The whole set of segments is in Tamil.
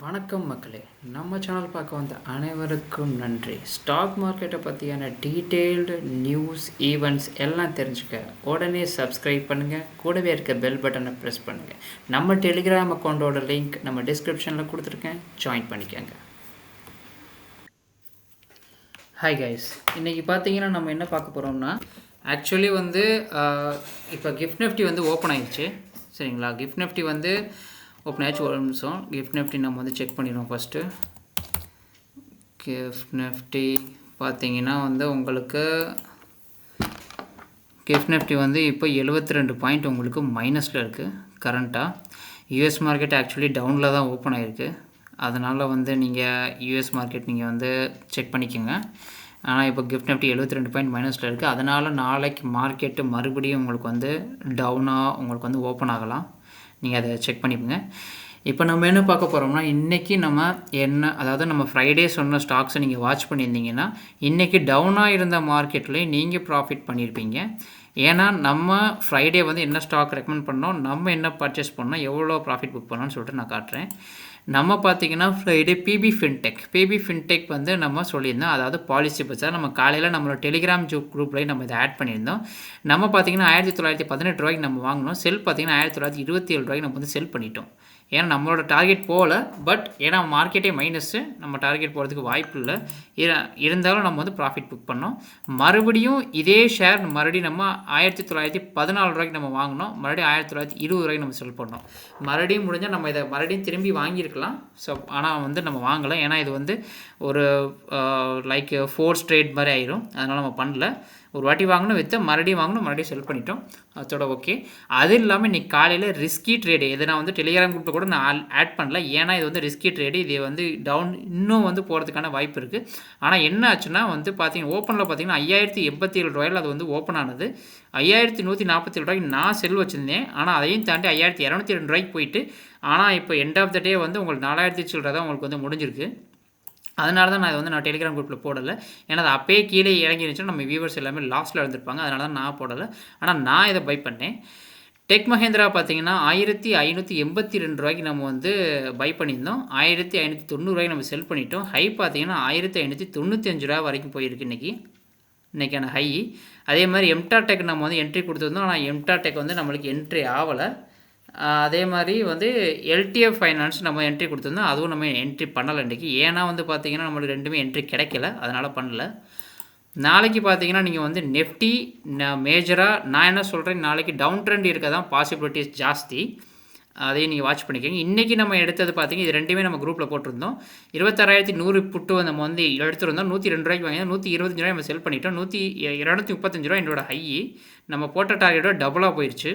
வணக்கம் மக்களே, நம்ம சேனல் பார்க்க வந்த அனைவருக்கும் நன்றி. ஸ்டாக் மார்க்கெட்டை பற்றியான டீட்டெயில்டு நியூஸ், ஈவெண்ட்ஸ் எல்லாம் தெரிஞ்சுக்க உடனே சப்ஸ்கிரைப் பண்ணுங்கள். கூடவே இருக்க பெல் பட்டனை ப்ரெஸ் பண்ணுங்கள். நம்ம டெலிகிராம் அக்கௌண்ட்டோட லிங்க் நம்ம டிஸ்கிரிப்ஷனில் கொடுத்துருக்கேன், ஜாயின் பண்ணிக்கோங்க. ஹாய் கைஸ், இன்றைக்கி பார்த்தீங்கன்னா நம்ம என்ன பார்க்க போகிறோம்னா, ஆக்சுவலி இப்போ கிஃப்ட் நிஃப்டி ஓப்பன் ஆயிடுச்சு. சரிங்களா, கிஃப்ட் நிஃப்டி ஓப்பன் ஆச்சு. ஒரு நிமிஷம், கிஃப்ட் நிஃப்டி நம்ம செக் பண்ணிடுவோம். ஃபஸ்ட்டு கிஃப்ட் நிஃப்டி பார்த்தீங்கன்னா உங்களுக்கு கிஃப்ட் நிஃப்டி இப்போ 72 பாயிண்ட் உங்களுக்கு மைனஸில் இருக்குது கரண்ட்டாக. யூஎஸ் மார்க்கெட் ஆக்சுவலி டவுனில் தான் ஓப்பன் ஆகிருக்கு. அதனால் நீங்கள் யூஎஸ் மார்க்கெட் நீங்கள் செக் பண்ணிக்கோங்க. ஆனால் இப்போ கிஃப்ட் நிஃப்டி 72 பாயிண்ட் மைனஸில் இருக்குது. அதனால் நாளைக்கு மார்க்கெட்டு மறுபடியும் உங்களுக்கு டவுனாக உங்களுக்கு ஓப்பன் ஆகலாம். நீங்கள் அதை செக் பண்ணிக்கோங்க. இப்போ நம்ம என்ன பார்க்க போகிறோம்னா, இன்றைக்கி நம்ம ஃப்ரைடே சொன்ன ஸ்டாக்ஸை நீங்கள் வாட்ச் பண்ணியிருந்தீங்கன்னா, இன்றைக்கி டவுனாக இருந்த மார்க்கெட்லேயே நீங்கள் ப்ராஃபிட் பண்ணியிருப்பீங்க. ஏன்னா நம்ம ஃப்ரைடே என்ன ஸ்டாக் ரெக்கமெண்ட் பண்ணோம், நம்ம என்ன பர்ச்சேஸ் பண்ணோம், எவ்வளோ ப்ராஃபிட் புக் பண்ணோன்னு சொல்லிட்டு நான் காட்டுறேன். நம்ம பார்த்திங்கன்னா ஃப்ரைடே பிபி ஃபின்டெக் நம்ம சொல்லியிருந்தோம். அதாவது பாலிசி பட்சா நம்ம காலையில் நம்மளோட டெலிகிராம் குரூப்லேயும் நம்ம இதை ஆட் பண்ணியிருந்தோம். நம்ம பார்த்திங்கன்னா 1918 ரூபாய்க்கு நம்ம வாங்கினோம். செல் பார்த்திங்கன்னா 1927 ரூபாய்க்கு நம்ம செல் பண்ணிட்டோம். ஏன்னா நம்மளோட டார்கெட் போகல, பட் ஏன்னா மார்க்கெட்டே மைனஸ்ஸு, நம்ம டார்கெட் போகிறதுக்கு வாய்ப்பு இல்லை. இருந்தாலும் நம்ம ப்ராஃபிட் புக் பண்ணோம். மறுபடியும் இதே ஷேர் மறுபடியும் நம்ம 1914 ரூபாய்க்கு நம்ம வாங்கினோம். மறுபடியும் 1920 ரூபாய்க்கு நம்ம செல் பண்ணோம். மறுபடியும் முடிஞ்சால் நம்ம இதை மறுபடியும் திரும்பி வாங்கியிருக்கலாம். ஸோ ஆனால் நம்ம வாங்கலை. ஏன்னா இது ஒரு லைக் 4 ஸ்ட்ரேட் மாதிரி ஆயிரும். அதனால் நம்ம பண்ணல. ஒரு வாட்டி வாங்கணும், மறுபடியும் செல் பண்ணிட்டோம். அதோட ஓகே. அது இல்லாமல் இன்றைக்கி காலையில் ரிஸ்கி ட்ரேடு, இதை நான் டெலிகிராம் குரூப்பில் கூட நான் ஆட் பண்ணல. ஏன்னா இது ரிஸ்கி ட்ரேடு, இது டவுன் இன்னும் போகிறதுக்கான வாய்ப்பு இருக்குது. ஆனால் என்ன ஆச்சுன்னா பார்த்தீங்கன்னா ஓப்பனில் பார்த்தீங்கன்னா 5087 ரூபாயில் அது ஓப்பன் ஆனது. 5147 ரூபாய்க்கு நான் செல் வச்சுருந்தேன். ஆனால் அதையும் தாண்டி 5202 ரூபாய்க்கு போயிட்டு, ஆனால் இப்போ எண்ட் ஆஃப் த டே உங்களுக்கு 4000 சில்லரை தான் உங்களுக்கு முடிஞ்சிருக்கு. அதனால தான் நான் டெலிகிராம் குரூப்பில் போடலை. ஏன்னா அது அப்பயே கீழே இறங்கிருந்துச்சுன்னா நம்ம வியூவர்ஸ் எல்லாமே லாஸ்ட்டில் இருந்திருப்பாங்க. அதனால தான் நான் போடலை. ஆனால் நான் இதை பை பண்ணேன். டெக் மஹேந்திரா பார்த்தீங்கன்னா 1582 ரூபாய்க்கு நம்ம பை பண்ணியிருந்தோம். 1590 ரூபாய்க்கு நம்ம செல் பண்ணிட்டோம். ஹை பார்த்தீங்கன்னா 1595 ரூபா வரைக்கும் போயிருக்கு இன்றைக்கான ஹை. அதே மாதிரி எம்டாடெக் நம்ம என்ட்ரி கொடுத்துருந்தோம். ஆனால் எம்டாடெக் நம்மளுக்கு என்ட்ரி ஆகலை. அதே மாதிரி எல்டிஎஃப் ஃபைனான்ஸ் நம்ம என்ட்ரி கொடுத்துருந்தோம். அதுவும் நம்ம என்ட்ரி பண்ணலை இன்றைக்கி. ஏன்னா பார்த்திங்கன்னா நம்மளுக்கு ரெண்டுமே என்ட்ரி கிடைக்கல, அதனால் பண்ணல. நாளைக்கு பார்த்தீங்கன்னா நீங்கள் நெஃப்டி மேஜராக நான் என்ன சொல்கிறேன், நாளைக்கு டவுன் ட்ரெண்ட் இருக்க தான் பாசிபிலிட்டிஸ் ஜாஸ்தி. அதையும் நீங்கள் வாட்ச் பண்ணிக்கோங்க. இன்றைக்கி நம்ம எடுத்தது பார்த்திங்கன்னா இது ரெண்டுமே நம்ம குரூப்பில் போட்டிருந்தோம். 26100 புட்டு நம்ம எடுத்துருந்தோம். 102 ரூபாய்க்கு வாங்கி 125 ரூபாய் நம்ம செல் பண்ணிட்டோம். 235 ரூபா என்னோட ஹை. நம்ம போட்ட டார்கெட்டோட டபுளாக போயிடுச்சு.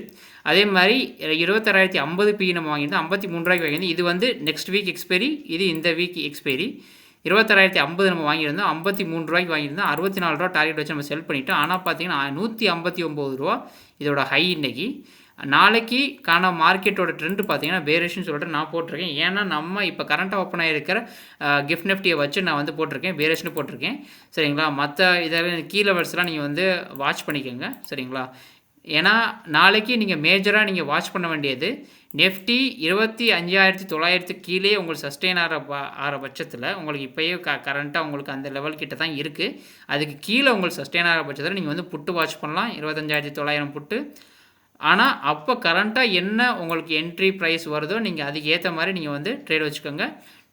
அதே மாதிரி 26050 பி நம்ம வாங்கியிருந்தோம். 53 ரூபாய்க்கு வாங்கியிருந்தோம். இது நெக்ஸ்ட் வீக் எக்ஸ்பைரி, இது இந்த வீக் எக்ஸ்பைரி. 26050 நம்ம வாங்கியிருந்தோம். 53 ரூபாய்க்கு வாங்கியிருந்தோம். 64 ரூபா டார்கெட் வச்சு நம்ம செல் பண்ணிட்டோம். ஆனால் பார்த்தீங்கன்னா 159 ரூபா இதோட ஹை இன்றைக்கி. நாளைக்கு மார்க்கெட்டோட ட்ரெண்டு பார்த்தீங்கன்னா பேரிஷ்னு சொல்லிட்டு நான் போட்டிருக்கேன். ஏன்னா நம்ம இப்போ கரண்ட்டாக ஓப்பன் ஆகிருக்கிற கிஃப்ட் நிஃப்டியை வச்சு நான் போட்டிருக்கேன், பேரிஷ்னு போட்டிருக்கேன். சரிங்களா, மற்ற இதெல்லாம் கீ லெவல்ஸ்லாம் நீங்கள் வாட்ச் பண்ணிக்கோங்க. சரிங்களா, ஏன்னா நாளைக்கு நீங்கள் மேஜராக நீங்கள் வாட்ச் பண்ண வேண்டியது நெஃப்டி 25900 கீழே உங்களுக்கு சஸ்டெயின் ஆகிற பட்சத்தில் உங்களுக்கு இப்போயே கரண்ட்டாக உங்களுக்கு அந்த லெவல் கிட்ட தான் இருக்குது. அதுக்கு கீழே உங்களுக்கு சஸ்டெயின் ஆகிற பட்சத்தில் நீங்கள் புட்டு வாட்ச் பண்ணலாம், 25900 புட்டு. ஆனால் அப்போ கரண்ட்டாக என்ன உங்களுக்கு என்ட்ரி ப்ரைஸ் வருதோ நீங்கள் அதுக்கு ஏற்ற மாதிரி நீங்கள் ட்ரேட் வச்சுக்கோங்க.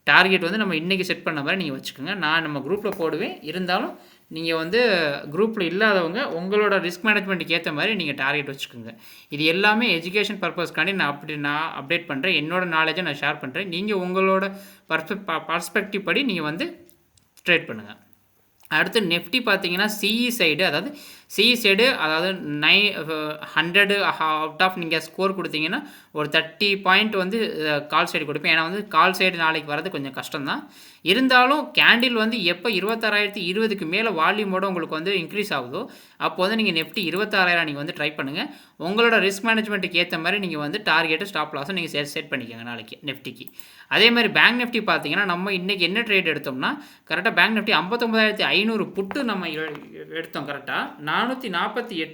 டார்கெட் நம்ம இன்றைக்கி செட் பண்ண மாதிரி நீங்கள் வச்சுக்கோங்க. நான் நம்ம குரூப்பில் போடுவேன். இருந்தாலும் நீங்கள் குரூப்பில் இல்லாதவங்க உங்களோட ரிஸ்க் மேனேஜ்மெண்ட்டுக்கு ஏற்ற மாதிரி நீங்கள் டார்கெட் வச்சுக்கோங்க. இது எல்லாமே எஜுகேஷன் பர்பஸ்க்காண்டி நான் அப்டேட் பண்ணுறேன். என்னோட நாலேஜை நான் ஷேர் பண்ணுறேன். நீங்கள் உங்களோட பர்ஸ்பெக்டிவ் படி நீங்கள் ட்ரேட் பண்ணுங்கள். அடுத்து நெஃப்டி பார்த்தீங்கன்னா சிஇ சைடு, அதாவது 100 அவுட் ஆஃப் நீங்கள் ஸ்கோர் கொடுத்தீங்கன்னா ஒரு 30 பாயிண்ட் கால் சைடு கொடுப்பேன். ஏன்னா கால் சைடு நாளைக்கு வரது கொஞ்சம் கஷ்டம் தான். இருந்தாலும் கேண்டில் எப்போ 26020க்கு மேலே வால்யூமோட உங்களுக்கு இன்க்ரீஸ் ஆகுதோ அப்போ நீங்கள் நெஃப்டி 26000 நீங்கள் ட்ரை பண்ணுங்கள். உங்களோட ரிஸ்க் மேனேஜ்மெண்ட்டுக்கு ஏற்ற மாதிரி நீங்கள் டார்கெட்டு ஸ்டாப் லாஸும் நீங்கள் செட் பண்ணிக்கோங்க நாளைக்கு நெஃப்டிக்கு. அதே மாதிரி பேங்க் நிஃப்டி பார்த்தீங்கன்னா நம்ம இன்றைக்கி என்ன ட்ரேட் எடுத்தோம்னா கரெக்டாக பேங்க் நிஃப்டி 59500 புட்டு நம்ம எடுத்தோம். கரெக்டாக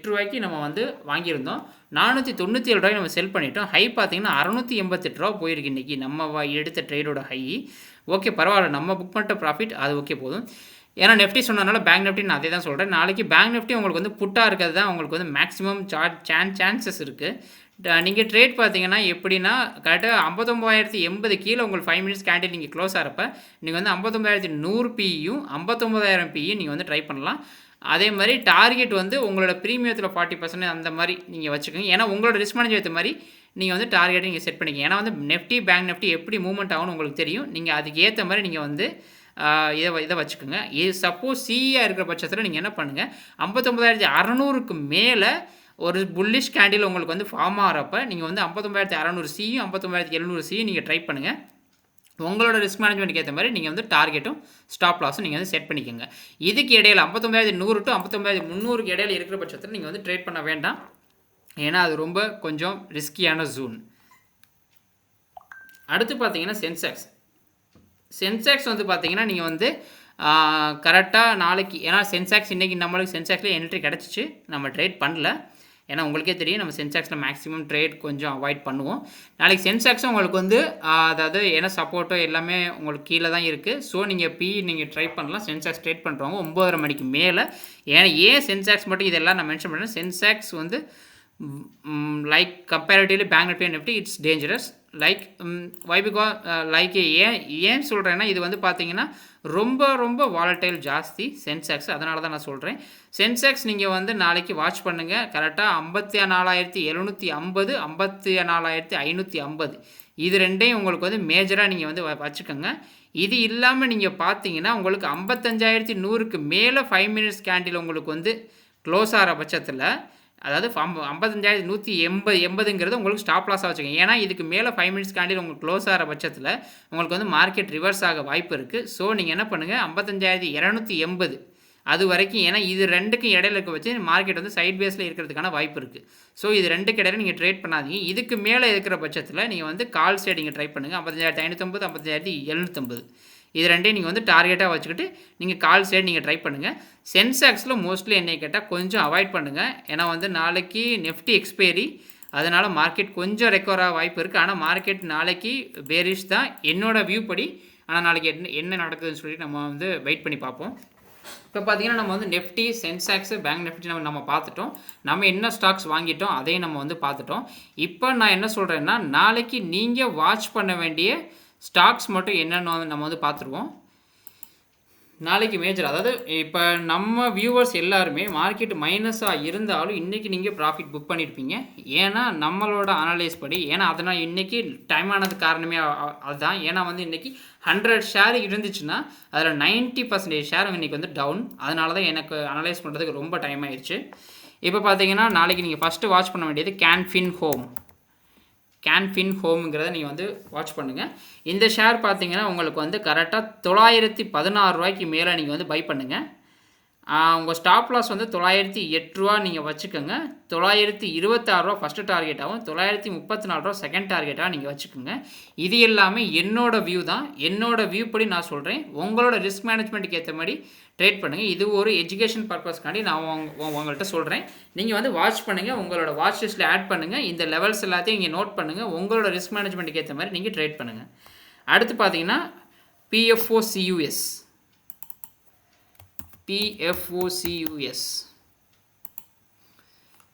ரூபாய்க்கு நம்ம வந்து வாங்கியிருந்தோம். 497 ரூபாய்க்கு நம்ம செல் பண்ணிட்டோம். ஹை பார்த்தீங்கன்னா ரூ. 688 போயிருக்கு இன்றைக்கி நம்ம எடுத்த ட்ரேடோட ஹை. ஓகே, பரவாயில்ல, நம்ம புக் பண்ணிட்ட ப்ராஃபிட் அது ஓகே போதும். ஏன்னா நெஃப்டி சொன்னதுனால பேங்க் நிஃப்டி நான் அதே தான் சொல்கிறேன். நாளைக்கு பேங்க் நிஃப்டி உங்களுக்கு வந்து புட்டாக இருக்கிறது தான் உங்களுக்கு வந்து மேக்ஸிமம் சான்சஸ் இருக்குது. நீங்கள் ட்ரேட் பார்த்தீங்கன்னா எப்படின்னா கரெக்டாக 59,080 கீழே உங்களுக்கு 5 மினிட்ஸ் கேண்டில் நீங்கள் க்ளோஸ் ஆகிறப்ப நீங்கள் வந்து 59,100 பியும் 59,000 பியும் நீங்கள் வந்து ட்ரை பண்ணலாம். அதே மாதிரி டார்கெட் வந்து உங்களோட ப்ரீமியத்தில் 40% அந்த மாதிரி நீங்கள் வச்சுக்கோங்க. ஏன்னா உங்களோட ரிஸ்க் மேனேஜ் ஏற்ற மாதிரி நீங்கள் வந்து டார்கெட்டை நீங்கள் செட் பண்ணிக்கங்க. ஏன்னா வந்து நெஃப்டி பேங்க் நிஃப்டி எப்படி மூவ்மெண்ட் ஆகும்னு உங்களுக்கு தெரியும். நீங்கள் அதுக்கு ஏற்ற மாதிரி நீங்கள் வந்து இதை வச்சுக்கோங்க. இது சப்போஸ் சிஇயாக இருக்கிற பட்சத்தில் நீங்கள் என்ன பண்ணுங்கள், 59,600க்கு மேலே ஒரு புல்லிஷ் கேண்டில் உங்களுக்கு வந்து ஃபார்ம் ஆகிறப்ப நீங்கள் வந்து 59,600 சியும் 59,700 சியும் நீங்கள் ட்ரை பண்ணுங்கள். உங்களோட ரிஸ்க் மேனேஜ்மெண்ட்டுக்கு ஏற்ற மாதிரி நீங்கள் வந்து டார்கெட்டும் ஸ்டாப் லாஸும் நீங்கள் வந்து செட் பண்ணிக்கோங்க. இதுக்கு இடையில் 59,100 டு 59,300க்கு இடையில் இருக்கிற பட்சத்தில் நீங்கள் வந்து ட்ரேட் பண்ண வேண்டாம். ஏன்னா அது ரொம்ப கொஞ்சம் ரிஸ்கியான ஜோன். அடுத்து பார்த்தீங்கன்னா சென்செக்ஸ் வந்து பார்த்தீங்கன்னா நீங்கள் வந்து கரெக்டாக நாளைக்கு, ஏன்னா சென்செக்ஸ் இன்றைக்கி நம்மளுக்கு சென்செக்ஸில் என்ட்ரி கிடச்சிச்சு, நம்ம ட்ரேட் பண்ணல. ஏன்னா உங்களுக்கே தெரியும் நம்ம சென்செக்ஸில் மேக்ஸிமம் ட்ரேட் கொஞ்சம் அவாய்ட் பண்ணுவோம். நாளைக்கு சென்செக்ஸும் உங்களுக்கு வந்து அதாவது ஏன்னா சப்போர்ட்டோ எல்லாமே உங்களுக்கு கீழே தான் இருக்குது. ஸோ நீங்கள் நீங்கள் ட்ரை பண்ணலாம். சென்செக்ஸ் ட்ரேட் பண்ணுறவங்க 9:30 மணிக்கு மேலே. ஏன் சென்செக்ஸ் மட்டும் இதெல்லாம் நான் மென்ஷன் பண்ணுறேன். சென்செக்ஸ் வந்து like comparatively bank Nifty Nifty it's dangerous. Like why because like ஏன் சொல்கிறேன்னா இது வந்து பார்த்தீங்கன்னா ரொம்ப வாலட்டைல் ஜாஸ்தி சென்செக்ஸ். அதனால தான் நான் சொல்கிறேன். சென்செக்ஸ் நீங்கள் வந்து நாளைக்கு வாட்ச் பண்ணுங்கள். கரெக்டாக 54,750 54,550 இது ரெண்டையும் உங்களுக்கு வந்து மேஜராக நீங்கள் வந்து வச்சுக்கோங்க. இது இல்லாமல் நீங்கள் பார்த்தீங்கன்னா உங்களுக்கு 55,100க்கு மேலே 5 மினிட்ஸ் கேண்டில் உங்களுக்கு வந்து க்ளோஸ் ஆகிற பட்சத்தில், அதாவது 55,180 உங்களுக்கு ஸ்டாப் லாஸாக வச்சுக்கோங்க. ஏன்னா இதுக்கு மேலே 5 மினிட்ஸ் கேண்டில் உங்களுக்கு க்ளோஸ் ஆகிற பட்சத்தில் உங்களுக்கு வந்து மார்க்கெட் ரிவர்ஸ் ஆக வாய்ப்பு இருக்குது. ஸோ நீங்கள் என்ன பண்ணுங்கள், 55,280 அது வரைக்கும், ஏன்னா இது ரெண்டுக்கும் இடையில இருக்க வச்சு மார்க்கெட் வந்து சைட் பேஸில் இருக்கிறதுக்கான வாய்ப்பு இருக்குது. ஸோ இது ரெண்டுக்கு இடையில நீங்கள் ட்ரேட் பண்ணாதீங்க. இதுக்கு மேலே இருக்கிற பட்சத்தில் நீங்கள் வந்து கால் சைடிங்க ட்ரை பண்ணுங்கள். 55,550 55,750 இது ரெண்டையும் நீங்கள் வந்து டார்கெட்டாக வச்சுக்கிட்டு நீங்கள் கால் சைடு நீங்கள் ட்ரை பண்ணுங்கள். சென்செக்ஸில் மோஸ்ட்லி என்னை கேட்டால் கொஞ்சம் அவாய்ட் பண்ணுங்கள். ஏன்னா வந்து நாளைக்கு நெஃப்டி எக்ஸ்பைரி, அதனால் மார்க்கெட் கொஞ்சம் ரெக்கவர் ஆக வாய்ப்பு இருக்குது. ஆனால் மார்க்கெட் நாளைக்கு பேரிஷ் தான் என்னோடய வியூ படி. ஆனால் நாளைக்கு என்ன நடக்குதுன்னு சொல்லி நம்ம வந்து வெயிட் பண்ணி பார்ப்போம். இப்போ பார்த்தீங்கன்னா நம்ம வந்து நெஃப்டி, சென்செக்ஸ், பேங்க் நிஃப்டி நம்ம பார்த்துட்டோம். நம்ம என்ன ஸ்டாக்ஸ் வாங்கிட்டோம் அதையும் நம்ம வந்து பார்த்துட்டோம். இப்போ நான் என்ன சொல்கிறேன்னா நாளைக்கு நீங்கள் வாட்ச் பண்ண வேண்டிய ஸ்டாக்ஸ் மட்டும் என்னென்னு நம்ம வந்து பார்த்துருவோம். நாளைக்கு மேஜர், அதாவது இப்போ நம்ம வியூவர்ஸ் எல்லாருமே மார்க்கெட் மைனஸாக இருந்தாலும் இன்றைக்கி நீங்கள் ப்ராஃபிட் புக் பண்ணியிருப்பீங்க. ஏன்னா நம்மளோட அனலைஸ் படி, ஏன்னா அதனால் இன்றைக்கி டைம் ஆனது காரணமே அதுதான். ஏன்னா வந்து இன்றைக்கி 100 ஷேர் இருந்துச்சுன்னா அதில் 90% ஷேர் இன்றைக்கி வந்து டவுன். அதனால தான் எனக்கு அனலைஸ் பண்ணுறதுக்கு ரொம்ப டைம் ஆயிடுச்சு. இப்போ பார்த்தீங்கன்னா நாளைக்கு நீங்கள் ஃபஸ்ட்டு வாட்ச் பண்ண வேண்டியது கேன்ஃபின் ஹோம்ங்கிறத நீங்கள் வந்து வாட்ச் பண்ணுங்கள். இந்த ஷேர் பார்த்தீங்கன்னா உங்களுக்கு வந்து கரெக்டாக 916 ரூபாய்க்கு மேலே நீங்கள் வந்து பை பண்ணுங்கள். உங்கள் ஸ்டாப் லாஸ் வந்து 908 ரூபா நீங்கள் வச்சுக்கோங்க. 926 ரூபா ஃபஸ்ட்டு டார்கெட்டாகவும் 934 ரூபா செகண்ட் டார்கெட்டாக நீங்கள் வச்சுக்கோங்க. இது எல்லாமே என்னோடய வியூ தான். என்னோடய வியூ படி நான் சொல்கிறேன். உங்களோட ரிஸ்க் மேனேஜ்மெண்ட்டுக்கு ஏற்ற மாதிரி ட்ரேட் பண்ணுங்கள். இது ஒரு எஜுகேஷன் பர்பஸ்க்காண்டி நான் உங்கள்கிட்ட சொல்கிறேன். நீங்கள் வந்து வாட்ச் பண்ணுங்கள், உங்களோட வாட்ச் லிஸ்ட்டில் ஆட் பண்ணுங்கள். இந்த லெவல்ஸ் எல்லாத்தையும் இங்கே நோட் பண்ணுங்கள். உங்களோட ரிஸ்க் மேனேஜ்மெண்ட்டுக்கு ஏற்ற மாதிரி நீங்கள் ட்ரேட் பண்ணுங்கள். அடுத்து பார்த்தீங்கன்னா PFOCUS.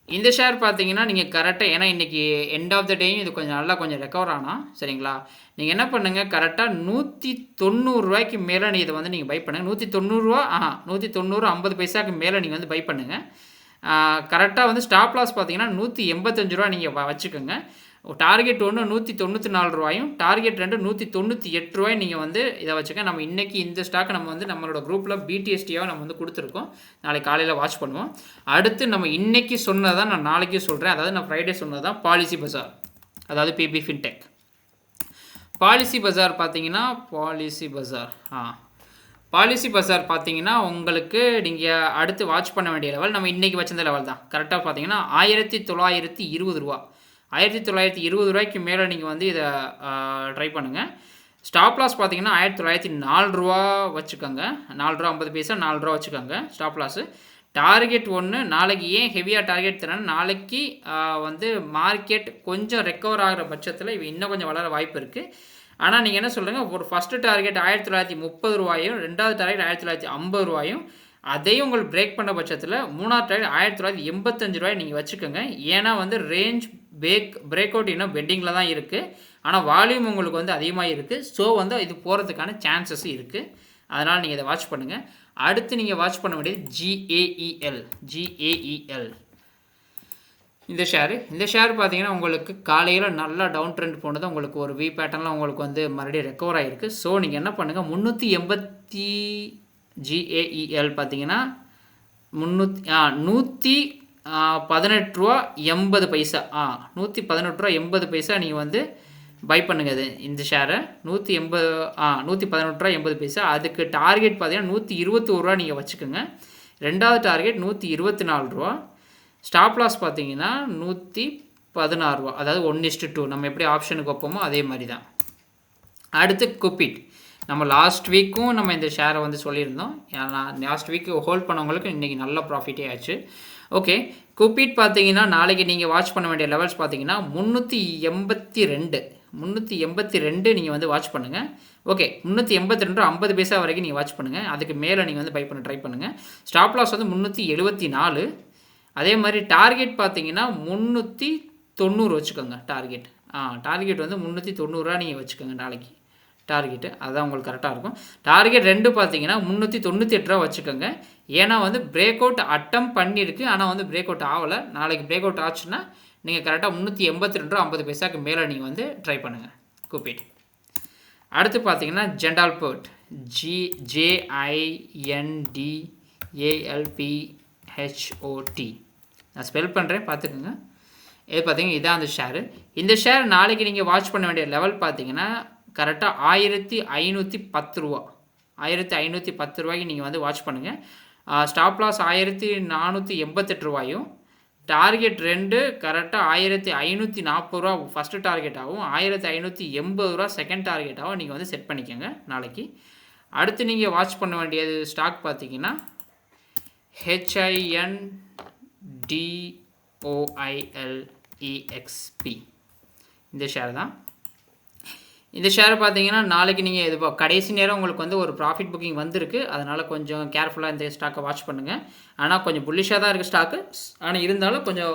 இந்த ஷேர் பார்த்தீங்கன்னா நீங்கள் கரெக்டாக, ஏன்னா இன்றைக்கி எண்ட் ஆஃப் த டேயும் இது கொஞ்சம் ரெக்கவர் ஆனால் சரிங்களா, நீங்கள் என்ன பண்ணுங்கள், கரெக்டாக 190 ரூபாய்க்கு மேலே இதை வந்து நீங்கள் பை பண்ணுங்கள். 190 ரூபா 190 50 பைசாக்கு மேலே நீங்கள் வந்து பை பண்ணுங்கள். கரெக்டாக வந்து ஸ்டாப் லாஸ் பார்த்தீங்கன்னா 185 ரூபா நீங்கள் வச்சுக்கோங்க. டார்கெட் 1 194 ரூபாயும், டார்கெட் 2 198 ரூபாயும் நீங்கள் வந்து இதை வச்சுக்க. நம்ம இன்றைக்கி இந்த ஸ்டாக்கை நம்ம வந்து நம்மளோட குரூப்பில் BTSTயாக நம்ம வந்து கொடுத்துருக்கோம். நாளைக்கு காலையில் வாட்ச் பண்ணுவோம். அடுத்து நம்ம இன்றைக்கி சொன்னதை தான் நான் நாளைக்கும் சொல்கிறேன். அதாவது நான் ஃப்ரைடே சொன்னது தான் பாலிசி பஜார், அதாவது PB ஃபின்டெக். பாலிசி பஜார் பார்த்தீங்கன்னா உங்களுக்கு நீங்கள் அடுத்து வாட்ச் பண்ண வேண்டிய லெவல் நம்ம இன்றைக்கி வச்சிருந்த லெவல் தான். கரெக்டாக பார்த்தீங்கன்னா 1920 ரூபா, 1920 ரூபாய்க்கு மேலே நீங்கள் வந்து இதை ட்ரை பண்ணுங்கள். ஸ்டாப் லாஸ் பார்த்தீங்கன்னா 1904 ரூபா வச்சுக்கோங்க. 4 ரூபா 50 பைசா 4 ரூபா வச்சுக்கோங்க ஸ்டாப் லாஸு. டார்கெட் ஒன்று நாளைக்கு ஏன் ஹெவியாக டார்கெட் தரேன்னா நாளைக்கு வந்து மார்க்கெட் கொஞ்சம் ரெக்கவர் ஆகிற பட்சத்தில் இவ இன்னும் கொஞ்சம் வளர வாய்ப்பு இருக்குது. ஆனால் நீங்கள் என்ன சொல்லுங்க, ஒரு ஃபஸ்ட்டு டார்கெட் 1930 ரூபாயும், ரெண்டாவது டார்கெட் 1950 ரூபாயும், அதையும் உங்களுக்கு பிரேக் பண்ண பட்சத்தில் மூணாவது டார்கெட் 1985 ரூபாய் நீங்கள் வச்சுக்கோங்க. ஏன்னா வந்து ரேஞ்ச் பிரேக் அவுட் இன்னும் பெண்டிங்கில் தான் இருக்குது. ஆனால் வால்யூம் உங்களுக்கு வந்து அதிகமாக இருக்குது. ஸோ வந்து இது போகிறதுக்கான சான்சஸ் இருக்குது. அதனால் நீங்கள் இதை வாட்ச் பண்ணுங்கள். அடுத்து நீங்கள் வாட்ச் பண்ண வேண்டியது GAEL. இந்த ஷேர் பார்த்தீங்கன்னா உங்களுக்கு காலையில் நல்லா டவுன் ட்ரெண்ட் போனது. உங்களுக்கு ஒரு வி பேட்டர்னில் உங்களுக்கு வந்து மறுபடியும் ரெக்கவர் ஆகிருக்கு. ஸோ நீங்கள் என்ன பண்ணுங்கள், 380 GAEL பார்த்தீங்கன்னா 118 ரூபா 80 பைசா 118 ரூபா 80 பைசா நீங்கள் வந்து பை பண்ணுங்க. இது இந்த ஷேரை 118 ரூபா 80 பைசா. அதுக்கு டார்கெட் பார்த்தீங்கன்னா 121 ரூபா நீங்கள் வச்சுக்கோங்க. ரெண்டாவது டார்கெட் 124 ரூபா. ஸ்டாப் லாஸ் பார்த்தீங்கன்னா 116 ரூபா. அதாவது 1:2 நம்ம எப்படி ஆப்ஷனுக்கு வைப்போமோ அதே மாதிரி தான். அடுத்து குப்பிட். நம்ம லாஸ்ட் வீக்கும் நம்ம இந்த ஷேரை வந்து சொல்லியிருந்தோம். ஏன்னா லாஸ்ட் வீக் ஹோல்ட் பண்ணவங்களுக்கு இன்றைக்கி நல்ல ப்ராஃபிட்டே ஆச்சு. ஓகே, குப்பிட் பார்த்தீங்கன்னா நாளைக்கு நீங்கள் வாட்ச் பண்ண வேண்டிய லெவல்ஸ் பார்த்தீங்கன்னா 382 நீங்கள் வந்து வாட்ச் பண்ணுங்கள். ஓகே, 382 50 பைசா வரைக்கும் நீங்கள் வாட்ச் பண்ணுங்கள். அதுக்கு மேலே நீங்கள் வந்து பை பண்ண ட்ரை பண்ணுங்கள். ஸ்டாப் லாஸ் வந்து 374. அதே மாதிரி டார்கெட் பார்த்தீங்கன்னா 390 வச்சுக்கோங்க. டார்கெட் வந்து 390 ரூபா நீங்கள் வச்சுக்கோங்க நாளைக்கு டார்கெட்டு. அதுதான் உங்களுக்கு கரெக்டாக இருக்கும். டார்கெட் 2 பார்த்தீங்கன்னா 398 ரூபா வச்சுக்கோங்க. ஏன்னா வந்து பிரேக் அவுட் அட்டம் பண்ணியிருக்கு, ஆனால் வந்து பிரேக் அவுட் ஆகலை. நாளைக்கு பிரேக் அவுட் ஆச்சுன்னா நீங்கள் கரெக்டாக 382 ரூபா 50 பைசாக்கு மேலே நீங்கள் வந்து ட்ரை பண்ணுங்கள் குப்பிட். அடுத்து பார்த்தீங்கன்னா ஜெண்டால் போர்ட், JINDALPHOT. நான் ஸ்பெல் பண்ணுறேன், பார்த்துக்குங்க. இது பார்த்தீங்கன்னா இதான் அந்த ஷேரு. இந்த ஷேர் நாளைக்கு நீங்கள் வாட்ச் பண்ண வேண்டிய லெவல் பார்த்தீங்கன்னா கரெக்டாக 1510 ரூபா. 1510 ரூபாய்க்கு நீங்கள் வந்து வாட்ச் பண்ணுங்கள். ஸ்டாப் லாஸ் 1488 ரூபாயும், டார்கெட் 2 கரெக்டாக 1540 ரூபா ஃபஸ்ட்டு டார்கெட்டாகவும், 1580 ரூபா செகண்ட் டார்கெட்டாகவும் நீங்கள் வந்து செட் பண்ணிக்கோங்க நாளைக்கு. அடுத்து நீங்கள் வாட்ச் பண்ண வேண்டியது ஸ்டாக் பார்த்தீங்கன்னா HINDOILEXP. இந்த ஷேர் தான். இந்த ஷேர் பார்த்தீங்கன்னா நாளைக்கு நீங்கள் இது கடைசி நேரம் உங்களுக்கு வந்து ஒரு ப்ராஃபிட் புக்கிங் வந்திருக்கு. அதனால் கொஞ்சம் கேர்ஃபுல்லாக இந்த ஸ்டாக்கை வாட்ச் பண்ணுங்கள். ஆனால் கொஞ்சம் புல்லிஷாக தான் இருக்குது ஸ்டாக்கு. ஆனால் இருந்தாலும் கொஞ்சம்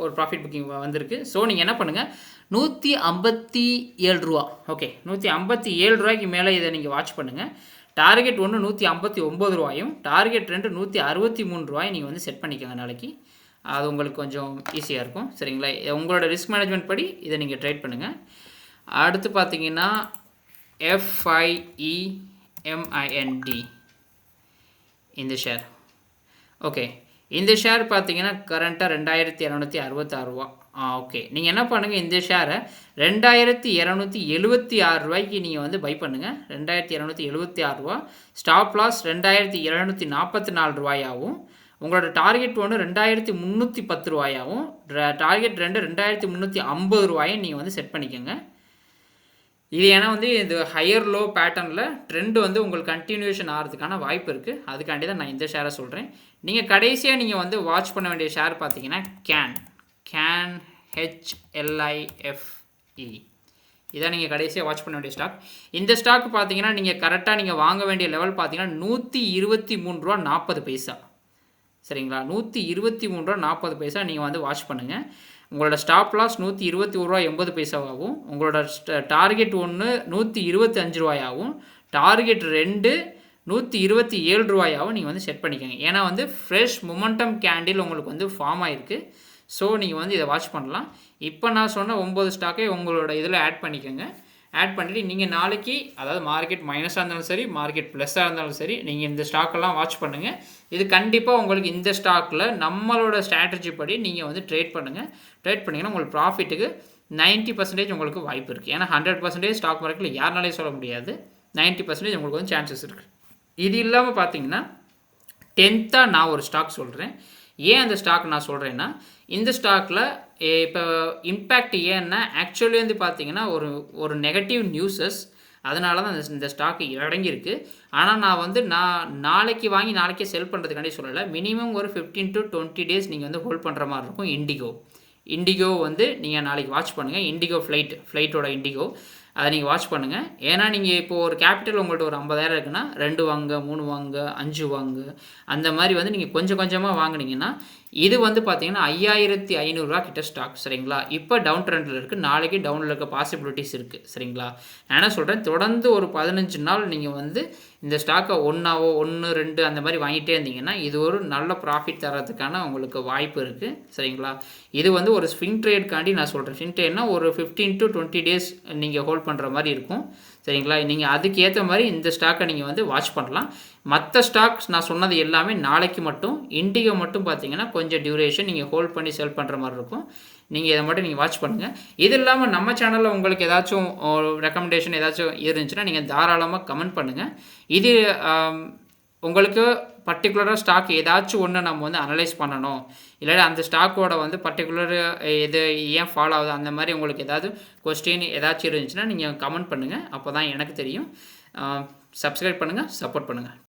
ஒரு ப்ராஃபிட் புக்கிங் வந்திருக்கு. ஸோ நீங்கள் என்ன பண்ணுங்கள், 157 ரூபா. ஓகே, 157 ரூபாய்க்கு மேலே இதை நீங்கள் வாட்ச் பண்ணுங்கள். டார்கெட் 1 159 ரூபாயும், டார்கெட் 2 163 ரூபாயும் நீங்கள் வந்து செட் பண்ணிக்கோங்க நாளைக்கு. அது உங்களுக்கு கொஞ்சம் ஈஸியாக இருக்கும். சரிங்களா? உங்களோட ரிஸ்க் மேனேஜ்மெண்ட் படி இதை நீங்கள் ட்ரேட் பண்ணுங்கள். அடுத்து பார்த்தீங்கன்னா FIEMIND இந்த ஷேர். ஓகே, இந்த ஷேர் பார்த்தீங்கன்னா கரண்ட்டாக 2266 ரூபா. ஓகே, நீங்கள் என்ன பண்ணுங்கள், இந்த ஷேரை 2276 ரூபாய்க்கு நீங்கள் வந்து பை பண்ணுங்கள். 2276 ரூபா. ஸ்டாப் லாஸ் 2744 ரூபாயாகவும், உங்களோட டார்கெட் 1 2310 ரூபாயாகவும், டார்கெட் 2 2350 ரூபாயும் நீங்கள் வந்து செட் பண்ணிக்கோங்க. இது ஏன்னா வந்து இது ஹையர் லோ பேட்டர்னில் ட்ரெண்ட் வந்து உங்களுக்கு கண்டினியூஷன் ஆகிறதுக்கான வாய்ப்பு இருக்குது. அதுக்காண்டி தான் நான் இந்த ஷேரை சொல்கிறேன். நீங்கள் கடைசியாக நீங்கள் வந்து வாட்ச் பண்ண வேண்டிய ஷேர் பார்த்தீங்கன்னா CAN HLIFE. இதான் நீங்கள் கடைசியாக வாட்ச் பண்ண வேண்டிய ஸ்டாக். இந்த ஸ்டாக் பார்த்தீங்கன்னா நீங்கள் கரெக்டாக நீங்கள் வாங்க வேண்டிய லெவல் பார்த்தீங்கன்னா 123 ரூபா 40 பைசா. சரிங்களா? 123 ரூபா 40 பைசா நீங்கள் வந்து வாட்ச் பண்ணுங்கள். உங்களோட ஸ்டாப் லாஸ் 121 ரூபா 80 பைசாவாகவும், உங்களோட டார்கெட் 1 125 ரூபாயாகவும், டார்கெட் 2 127 ரூபாயாகவும் நீங்கள் வந்து செட் பண்ணிக்கோங்க. ஏன்னா வந்து ஃப்ரெஷ் மொமெண்டம் கேண்டில் உங்களுக்கு வந்து ஃபார்ம் ஆகிருக்கு. ஸோ நீங்கள் வந்து இதை வாட்ச் பண்ணலாம். இப்போ நான் சொன்ன 9 ஸ்டாக்கை உங்களோட இதில் ஆட் பண்ணிக்கோங்க. ஆட் பண்ணிவிட்டு நீங்கள் நாளைக்கு, அதாவது மார்க்கெட் மைனஸாக இருந்தாலும் சரி, மார்க்கெட் ப்ளஸ்ஸாக இருந்தாலும் சரி, நீங்கள் இந்த ஸ்டாக்கெல்லாம் வாட்ச் பண்ணுங்கள். இது கண்டிப்பாக உங்களுக்கு இந்த ஸ்டாக்கில் நம்மளோட ஸ்ட்ராட்டஜி படி நீங்கள் வந்து ட்ரேட் பண்ணுங்கள். ட்ரேட் பண்ணிங்கன்னா உங்களுக்கு ப்ராஃபிட்டுக்கு 90% உங்களுக்கு வாய்ப்பு இருக்குது. ஏன்னா 100% ஸ்டாக் மார்க்கெட்டில் யாருனாலையும் சொல்ல முடியாது. 90% உங்களுக்கு வந்து சான்சஸ் இருக்குது. இது இல்லாமல் பார்த்தீங்கன்னா 10th நான் ஒரு ஸ்டாக் சொல்கிறேன். ஏன் அந்த ஸ்டாக் நான் சொல்கிறேன்னா, இந்த ஸ்டாக்கில் இப்போ இம்பேக்ட் ஏன்னா ஆக்சுவலி வந்து பார்த்தீங்கன்னா ஒரு நெகட்டிவ் நியூஸஸ், அதனால தான் இந்த ஸ்டாக் இறங்கியிருக்கு. ஆனால் நான் வந்து நாளைக்கு வாங்கி நாளைக்கே செல் பண்ணுறதுக்காண்டி சொல்லலை. மினிமம் ஒரு 15 to 20 டேஸ் நீங்கள் வந்து ஹோல்ட் பண்ணுற மாதிரி இருக்கும். இண்டிகோ வந்து நீங்கள் நாளைக்கு வாட்ச் பண்ணுங்கள். இண்டிகோ ஃப்ளைட்டோட இண்டிகோ அதை நீங்கள் வாட்ச் பண்ணுங்கள். ஏன்னா நீங்கள் இப்போது ஒரு கேபிட்டல் உங்கள்கிட்ட ஒரு 50,000 இருக்குன்னா 2 வாங்க, 3 வாங்க, 5 வாங்க, அந்த மாதிரி வந்து நீங்கள் கொஞ்சம் கொஞ்சமாக வாங்கினீங்கன்னா இது வந்து பார்த்தீங்கன்னா 5,500 கிட்ட ஸ்டாக். சரிங்களா? இப்போ டவுன் ட்ரெண்டில் இருக்குது. நாளைக்கு டவுனில் இருக்க பாசிபிலிட்டிஸ் இருக்குது. சரிங்களா? நான் என்ன சொல்கிறேன், தொடர்ந்து ஒரு 15 நாள் நீங்கள் வந்து இந்த ஸ்டாக்கை 1, 2 அந்த மாதிரி வாங்கிட்டே இருந்தீங்கன்னா இது ஒரு நல்ல ப்ராஃபிட் தரதுக்கான உங்களுக்கு வாய்ப்பு இருக்குது. சரிங்களா? இது வந்து ஒரு ஸ்விங் ட்ரேட்காண்டி நான் சொல்கிறேன். ஸ்விங் ட்ரேட்னா ஒரு 15 to 20 டேஸ் நீங்கள் ஹோல்ட் பண்ணுற மாதிரி இருக்கும். சரிங்களா? நீங்கள் அதுக்கு ஏற்ற மாதிரி இந்த ஸ்டாக்கை நீங்கள் வந்து வாட்ச் பண்ணலாம். மற்ற ஸ்டாக்ஸ் நான் சொன்னது எல்லாமே நாளைக்கு மட்டும். இண்டிகோ மட்டும் பார்த்தீங்கன்னா கொஞ்சம் டியூரேஷன் நீங்கள் ஹோல்ட் பண்ணி செல் பண்ணுற மாதிரி இருக்கும். நீங்கள் இதை மட்டும் நீங்கள் வாட்ச் பண்ணுங்கள். இது இல்லாமல் நம்ம சேனலில் உங்களுக்கு ஏதாச்சும் ரெக்கமெண்டேஷன் ஏதாச்சும் இருந்துச்சுன்னா நீங்கள் தாராளமாக கமெண்ட் பண்ணுங்கள். இது உங்களுக்கு பர்டிகுலராக ஸ்டாக் ஏதாச்சும் ஒன்று நம்ம வந்து அனலைஸ் பண்ணணும், இல்லாட்டி அந்த ஸ்டாக்கோட வந்து பர்டிகுலர் இது ஏன் ஃபாலோ ஆகுது, அந்த மாதிரி உங்களுக்கு ஏதாவது கொஸ்டின் ஏதாச்சும் இருந்துச்சுன்னா நீங்கள் கமெண்ட் பண்ணுங்கள். அப்போ தான் எனக்கு தெரியும். சப்ஸ்கிரைப் பண்ணுங்கள், சப்போர்ட் பண்ணுங்கள்.